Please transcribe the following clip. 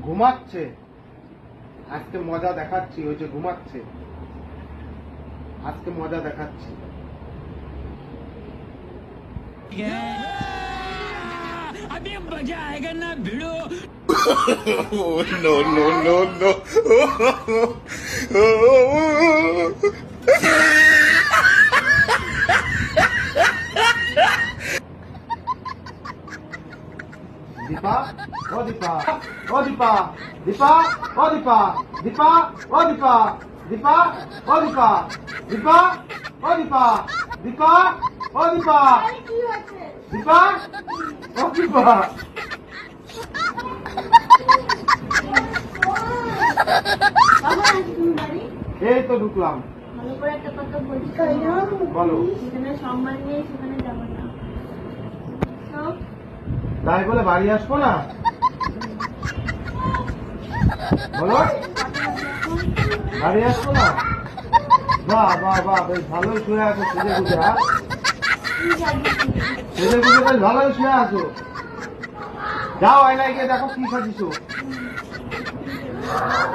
ঘুমাচ্ছে। আজকে মজা দেখাচ্ছি, ওই যে ঘুমাচ্ছে। আজকে মজা দেখাচ্ছি। अभी मजा आएगा ना भिड़ो। no, no, no, no. Dipa, ও দীপা, ও দীপা, দীপা, ও দীপা, দীপা, ও দীপা, দীপা, ও দীপা, দীপা, ও দীপা, দীপা, ও দীপা, দীপা, ও দীপা। এই তো ঢুকলাম। ভালো করে একটা কথা বলছি, বলো। যেখানে সম্মান নেই সেখানে যাবো না। তাই বলে বাড়ি আসবো না? বলো, বাড়ি আসবো না? বাহ বাহ বাহ, বেশ ভালোই শুয়ে আছো সেজে গুজে। হ্যাঁ, সেজে গুজে বেশ ভালোই শুয়ে আছো। যাও আয়নায় গিয়ে দেখো কি সাজিছো।